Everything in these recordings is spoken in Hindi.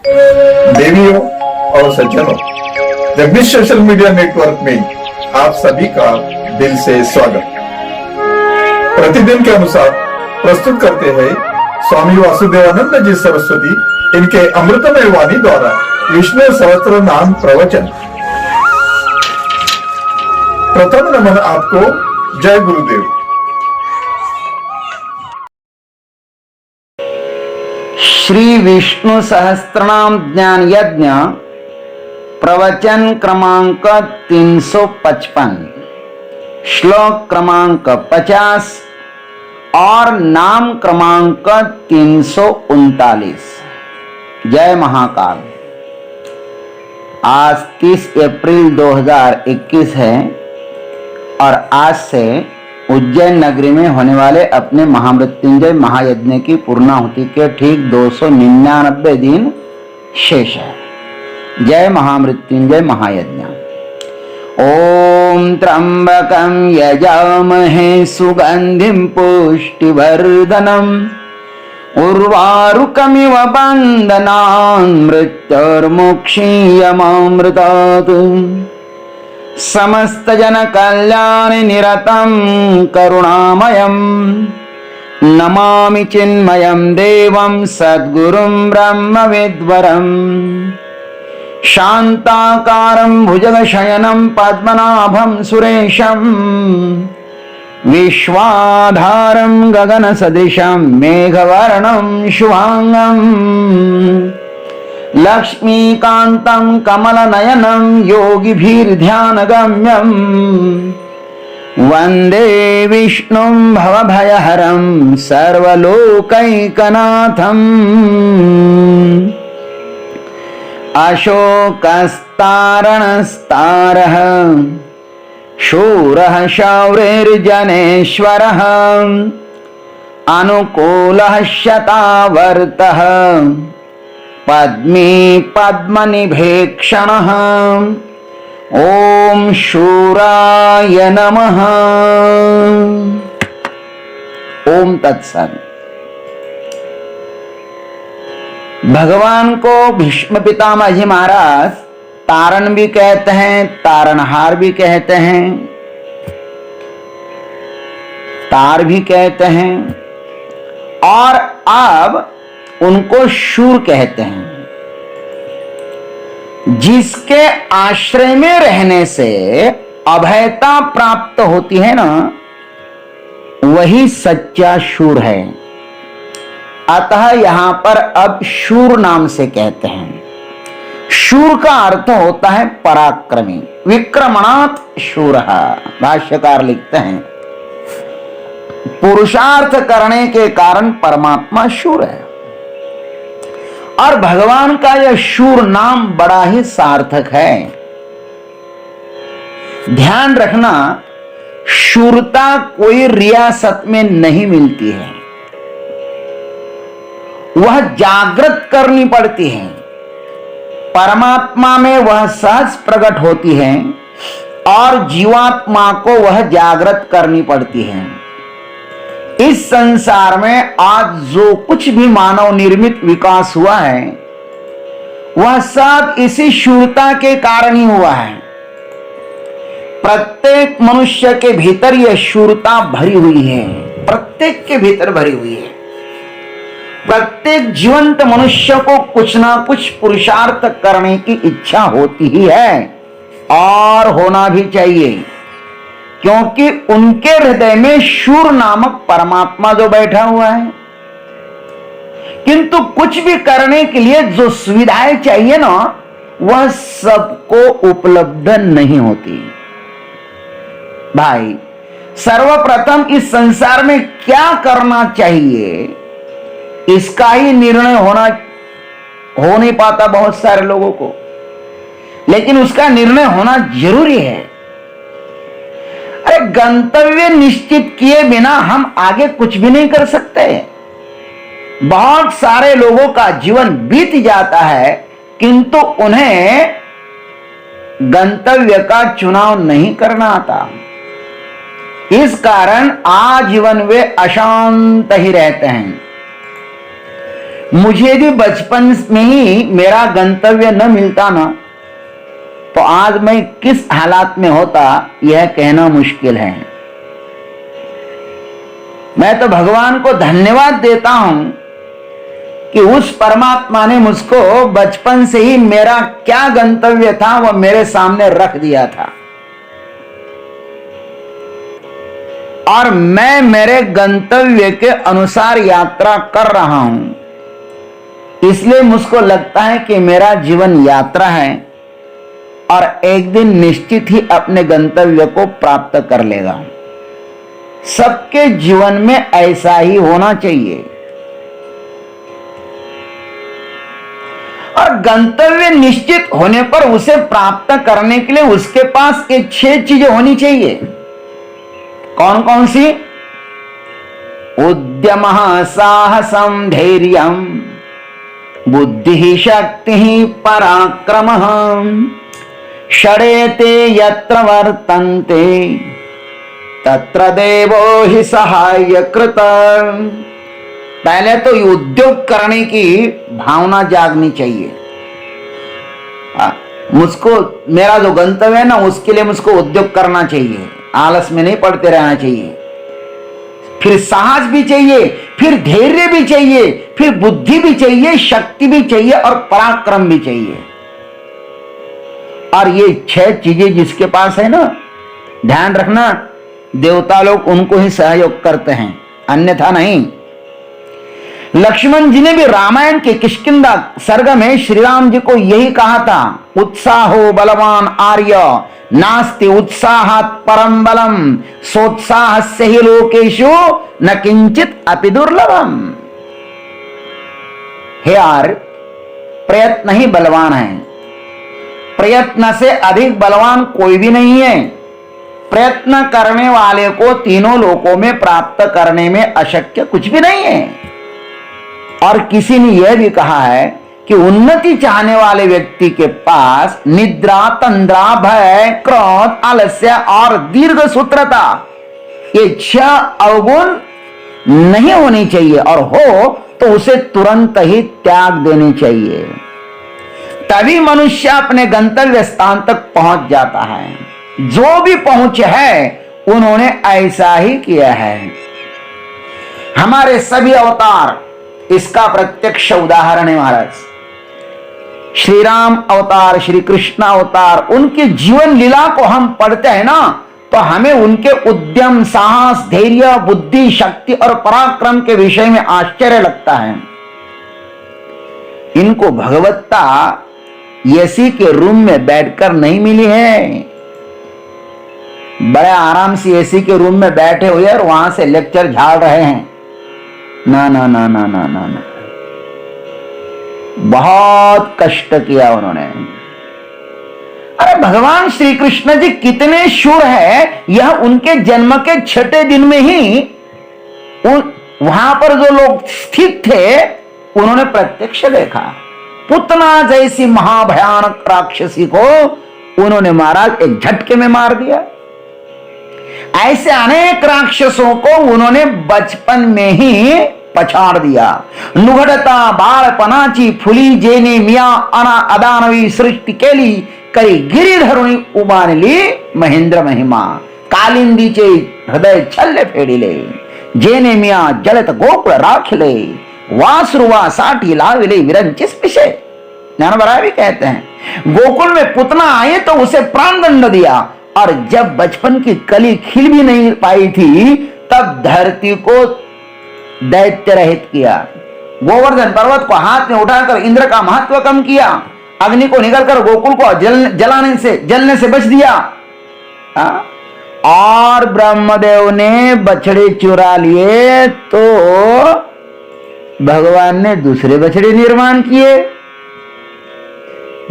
देवियों और सज्जनों, जगदीश सोशल मीडिया नेटवर्क में आप सभी का दिल से स्वागत। प्रतिदिन के अनुसार प्रस्तुत करते हैं स्वामी वासुदेवानंद जी सरस्वती इनके अमृतमय वाणी द्वारा विष्णु सहस्त्र नाम प्रवचन। प्रथम नमन आपको। जय गुरुदेव। श्री विष्णु सहस्त्रनाम ज्ञान यज्ञ प्रवचन क्रमांक 355, श्लोक क्रमांक 50 और नाम क्रमांक 339। जय महाकाल। आज 30 अप्रैल 2021 है और आज से उज्जैन नगरी में होने वाले अपने महामृत्युंजय महायज्ञ की पूर्णाहुति के ठीक 299 दिन शेष है। जय महामृत्युंजय महायज्ञ। ओम त्र्यंबकं यजामहे सुगंधिं पुष्टिवर्धनम् उर्वारुकमिव बन्धनान् मृत्युर्मुक्षीयमामृतात् समस्त जन कल्याण निरतं करुणामयं नमामि चिन्मयं देवं सद्गुरुं ब्रह्मविद्वरं शान्ताकारं भुजगशयनं पद्मनाभं सुरेशं विश्वाधारं गगनसदृशं मेघवर्णं शुभांगं लक्ष्मीकान्तं कमलनयनं योगिभिर्ध्यानगम्यं वन्दे विष्णुं भवभयहरं सर्वलोकैकनाथम् अशोकस्तारणस्तारः शूरः शौरिर्जनेश्वरः अनुकूलः शतावर्तः पद्मी पद्मनिभेक्षणः। ओम शूराय नमः। ओम तत्सत। भगवान को भीष्म पितामह जी महाराज तारण भी कहते हैं, तारणहार भी कहते हैं, तार भी कहते हैं और अब उनको शूर कहते हैं। जिसके आश्रय में रहने से अभयता प्राप्त होती है ना, वही सच्चा शूर है। अतः यहां पर अब शूर नाम से कहते हैं। शूर का अर्थ होता है पराक्रमी। विक्रमणात् शूरः, भाष्यकार लिखते हैं पुरुषार्थ करने के कारण परमात्मा शूर है। और भगवान का यह शूर नाम बड़ा ही सार्थक है। ध्यान रखना, शूरता कोई रियासत में नहीं मिलती है, वह जागृत करनी पड़ती है। परमात्मा में वह सहज प्रकट होती है और जीवात्मा को वह जागृत करनी पड़ती है। इस संसार में आज जो कुछ भी मानव निर्मित विकास हुआ है, वह सब इसी शूरता के कारण ही हुआ है। प्रत्येक मनुष्य के भीतर यह शूरता भरी हुई है, प्रत्येक के भीतर भरी हुई है। प्रत्येक जीवंत मनुष्य को कुछ ना कुछ पुरुषार्थ करने की इच्छा होती ही है और होना भी चाहिए, क्योंकि उनके हृदय में शूर नामक परमात्मा जो बैठा हुआ है। किंतु कुछ भी करने के लिए जो सुविधाएं चाहिए ना, वह सबको उपलब्ध नहीं होती। भाई, सर्वप्रथम इस संसार में क्या करना चाहिए, इसका ही निर्णय हो नहीं पाता बहुत सारे लोगों को, लेकिन उसका निर्णय होना जरूरी है। अरे, गंतव्य निश्चित किए बिना हम आगे कुछ भी नहीं कर सकते। बहुत सारे लोगों का जीवन बीत जाता है, किंतु उन्हें गंतव्य का चुनाव नहीं करना आता। इस कारण आजीवन वे अशांत ही रहते हैं। मुझे यदि बचपन में ही मेरा गंतव्य न मिलता ना, तो आज मैं किस हालात में होता यह कहना मुश्किल है। मैं तो भगवान को धन्यवाद देता हूं कि उस परमात्मा ने मुझको बचपन से ही मेरा क्या गंतव्य था वह मेरे सामने रख दिया था, और मैं मेरे गंतव्य के अनुसार यात्रा कर रहा हूं। इसलिए मुझको लगता है कि मेरा जीवन यात्रा है और एक दिन निश्चित ही अपने गंतव्य को प्राप्त कर लेगा। सबके जीवन में ऐसा ही होना चाहिए, और गंतव्य निश्चित होने पर उसे प्राप्त करने के लिए उसके पास ये 6 चीजें होनी चाहिए। कौन कौन सी? उद्यम, साहसम, धैर्यम, बुद्धि, शक्ति, पराक्रम, षडेते यत्र वर्तन्ते तत्र देवो हि सहायकृत। पहले तो उद्योग करने की भावना जागनी चाहिए। मुझको मेरा जो गंतव्य है ना, उसके लिए मुझको उद्योग करना चाहिए, आलस में नहीं पड़ते रहना चाहिए। फिर साहस भी चाहिए, फिर धैर्य भी चाहिए, फिर बुद्धि भी चाहिए, शक्ति भी चाहिए और पराक्रम भी चाहिए। और ये 6 चीजें जिसके पास है ना, ध्यान रखना, देवता लोग उनको ही सहयोग करते हैं, अन्यथा नहीं। लक्ष्मण जी ने भी रामायण के किष्किंधा सर्ग में श्री राम जी को यही कहा था, उत्साहो बलवान आर्य नास्ति उत्साहात् परम बलम, सोत्साहस्य हि लोकेषु न किंचित अपि दुर्लभम। हे आर्य, प्रयत्न ही बलवान है, प्रयत्न से अधिक बलवान कोई भी नहीं है। प्रयत्न करने वाले को तीनों लोकों में प्राप्त करने में अशक्य कुछ भी नहीं है। और किसी ने यह भी कहा है कि उन्नति चाहने वाले व्यक्ति के पास निद्रा, तंद्रा, भय, क्रोध, आलस्य और दीर्घ सूत्रता, ये 6 अवगुण नहीं होनी चाहिए, और हो तो उसे तुरंत ही त्याग देनी चाहिए। तभी मनुष्य अपने गंतव्य स्थान तक पहुंच जाता है। जो भी पहुंचे है उन्होंने ऐसा ही किया है। हमारे सभी अवतार इसका प्रत्यक्ष उदाहरण है। महाराज, श्री राम अवतार, श्री कृष्ण अवतार, उनके जीवन लीला को हम पढ़ते हैं ना, तो हमें उनके उद्यम, साहस, धैर्य, बुद्धि, शक्ति और पराक्रम के विषय में आश्चर्य लगता है। इनको भगवत्ता एसी के रूम में बैठकर नहीं मिली है। बड़े आराम से एसी के रूम में बैठे हुए और वहां से लेक्चर झाड़ रहे हैं। ना ना ना ना ना ना ना, बहुत कष्ट किया उन्होंने। अरे भगवान श्री कृष्ण जी कितने शूर है, यह उनके जन्म के 6ठे दिन में ही वहां पर जो लोग स्थित थे उन्होंने प्रत्यक्ष देखा। पुतना जैसी महाभयानक राक्षसी को उन्होंने महाराज एक झटके में मार दिया। ऐसे अनेक राक्षसों को उन्होंने बचपन में ही पछाड़ दिया। नुगड़ता बाळपणाची फुली जेने मिया अना अदानवी सृष्टि केली, करी गिरिधरुणी उमानली महेंद्र महिमा, कालिंदीचे हृदय छल्ले फेडिले, जेने मिया जलत गोकुळ राखले, वासुरुवा साठी लाविले विरंचिस पिशे। ज्ञानबराय भी कहते हैं, गोकुल में पुतना आए तो उसे प्राण दंड दिया, और जब बचपन की कली खिल भी नहीं पाई थी तब धरती को दैत्य रहित किया। गोवर्धन पर्वत को हाथ में उठाकर इंद्र का महत्व कम किया, अग्नि को निकलकर गोकुल को जलने से बच दिया। और ब्रह्मदेव ने बछड़े चुरा लिए तो भगवान ने दूसरे बछड़े निर्माण किए।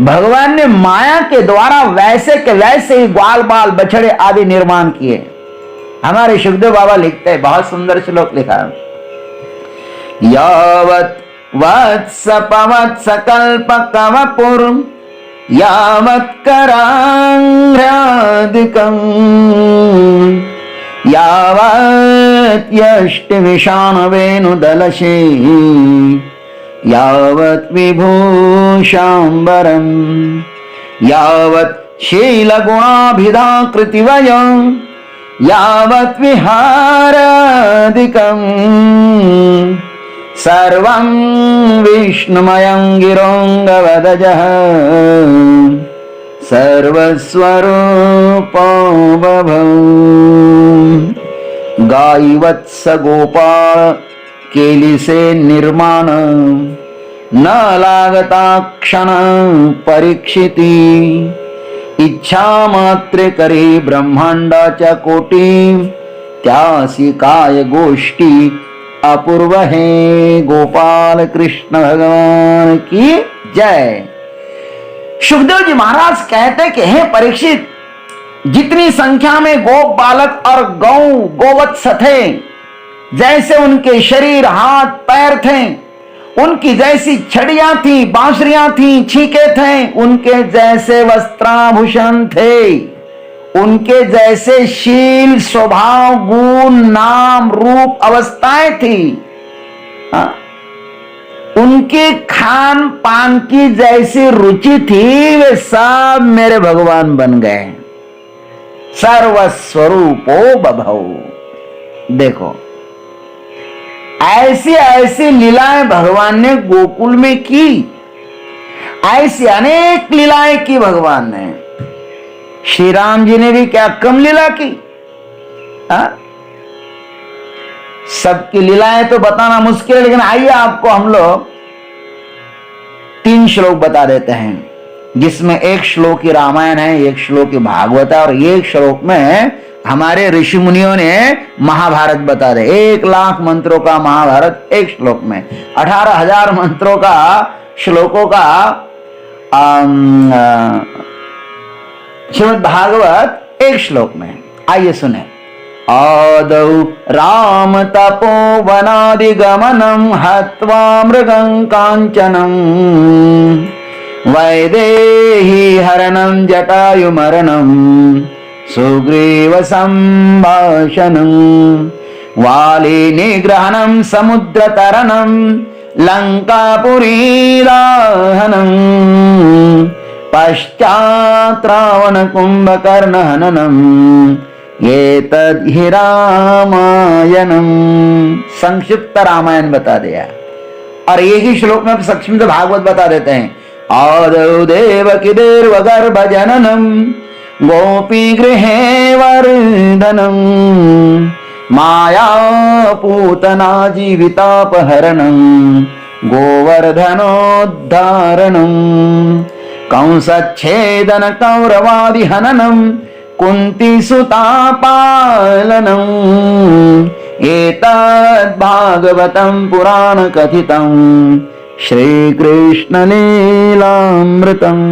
भगवान ने माया के द्वारा वैसे के वैसे ही ग्वाल बाल बछड़े आदि निर्माण किए। हमारे सुखदेव बाबा लिखते हैं, बहुत सुंदर श्लोक लिखा, यावत् वत्स पवत्स कल्पकवपुर यावत् करांघ्रादिकं यावत् यष्टि विषाण वेणुदलशे यावत् विभूषाम्बरम् यावत् शीलगुणाभिधा कृतिवयम् यावत् विहारादिकम् सर्वं विष्णुमयं गिरोऽङ्गवदजः सर्वस्वरूपो बभौ। गाय वत्स गोपाळ केली से निर्माण न लागता क्षण परीक्षिती इच्छा मात्रे करी ब्रह्मांडाच्या कोटी त्यासी काय गोष्टी अपूर्व है। गोपाल कृष्ण भगवान की जय। सुखदेव जी महाराज कहते कि हे परीक्षित, जितनी संख्या में गो बालक और गोवत्स थे, जैसे उनके शरीर हाथ पैर थे, उनकी जैसी छड़ियां थी, बांसुरियां थी, छीके थे, उनके जैसे वस्त्राभूषण थे, उनके जैसे शील स्वभाव गुण नाम रूप अवस्थाएं थी, उनके खान पान की जैसी रुचि थी, वे सब मेरे भगवान बन गए। सर्वस्वरूपो बभौ। देखो, ऐसी ऐसी लीलाएं भगवान ने गोकुल में की, ऐसी अनेक लीलाएं की भगवान ने। श्री राम जी ने भी क्या कम लीला की? सबकी लीलाएं तो बताना मुश्किल है, लेकिन आइए आपको हम लोग 3 श्लोक बता देते हैं, जिसमें एक श्लोक की रामायण है, एक श्लोक की भागवत है, और एक श्लोक में हमारे ऋषि मुनियों ने महाभारत बता दे। 1,00,000 मंत्रों का महाभारत एक श्लोक में, 18,000 मंत्रों का श्लोकों का श्रीमद् भागवत एक श्लोक में। आइए सुने। आदौ राम तपोवनादिगमनं हत्वा मृगं कांचनं वैदेही हरणं जटायुमरणं सुग्रीव संभाषणं वाली निग्रहणं समुद्रतरणं लंकापुरी दाहनं पश्चात् रावण कुंभकर्ण हननम् एतद् हि रामायणम्। संक्षिप्त रामायण बता दिया, और एक ही श्लोक में संक्षिप्त भागवत बता देते हैं। आदौ देवकी देवगर्भ जननम् गोपी गृहे वर्धनम् माया पूतना जीवितापहरणम् गोवर्धनोद्धारणम् कंसच्छेदन कौरवादि हननम् कुंती सुतापालनम् एतद् भागवतं पुराण कथितं श्री कृष्ण लीलामृतम्।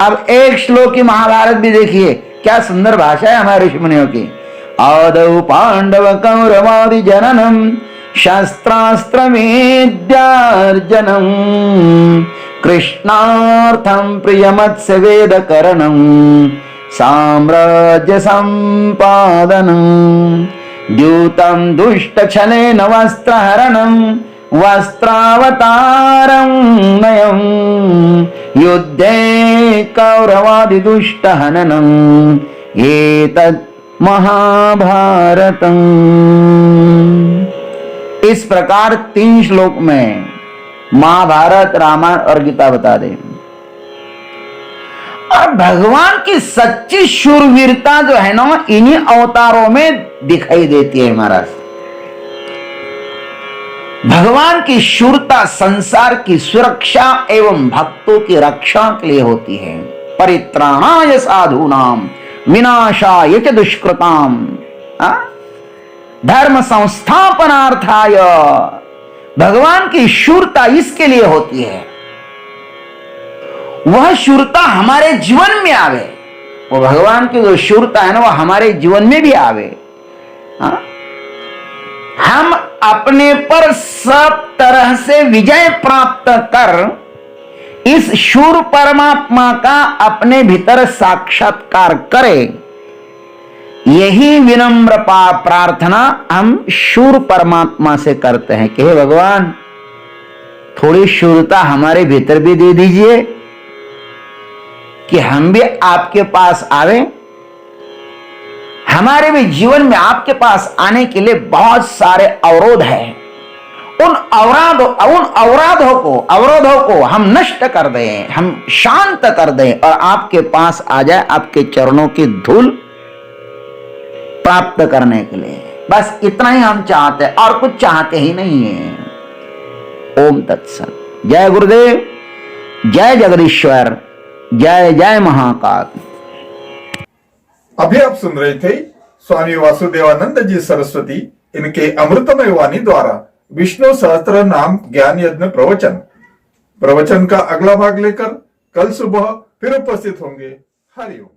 अब एक श्लोक की महाभारत भी देखिए, क्या सुंदर भाषा है हमारे ऋषि मुनियों की। आदौ पांडव कौरवादि जननम् शस्त्रास्त्र विद्यार्जनम् कृष्णार्थं प्रियमत्स्य वेदकरणम् साम्राज्य संपादनम् द्यूतं दुष्टछलेन वस्त्रहरणम् वस्त्रावतारं नयम् युद्धे कौरवादि दुष्टहननम् एतत् महाभारतम्। इस प्रकार 3 श्लोक में महाभारत रामायण और गीता बता दे। और भगवान की सच्ची शूरवीरता जो है ना, इन्हीं अवतारों में दिखाई देती है महाराज। भगवान की शूरता संसार की सुरक्षा एवं भक्तों की रक्षा के लिए होती है। परित्राणाय साधूनाम विनाशाय च दुष्कृताम धर्म संस्थापनार्थाय। भगवान की शूरता इसके लिए होती है, वह शूरता हमारे जीवन में आवे। वो भगवान की जो शूरता है ना, वो हमारे जीवन में भी आवे। हम अपने पर सब तरह से विजय प्राप्त कर इस शूर परमात्मा का अपने भीतर साक्षात्कार करें, यही विनम्र प्रार्थना हम शूर परमात्मा से करते हैं कि हे भगवान, थोड़ी शुद्धता हमारे भीतर भी दे दीजिए कि हम भी आपके पास आवे। हमारे भी जीवन में आपके पास आने के लिए बहुत सारे अवरोध हैं। उन अवरोधों को हम नष्ट कर दें, हम शांत कर दें और आपके पास आ जाए, आपके चरणों की धूल प्राप्त करने के लिए। बस इतना ही हम चाहते हैं और कुछ चाहते ही नहीं है। ओम तत्सत। जय गुरुदेव, जय जगदीश्वर, जय जय महाकाल। अभी आप सुन रहे थे स्वामी वासुदेवानंद जी सरस्वती इनके अमृतमय वाणी द्वारा विष्णु सहस्त्र नाम ज्ञान यज्ञ प्रवचन का अगला भाग लेकर कल सुबह फिर उपस्थित होंगे। हरिओम।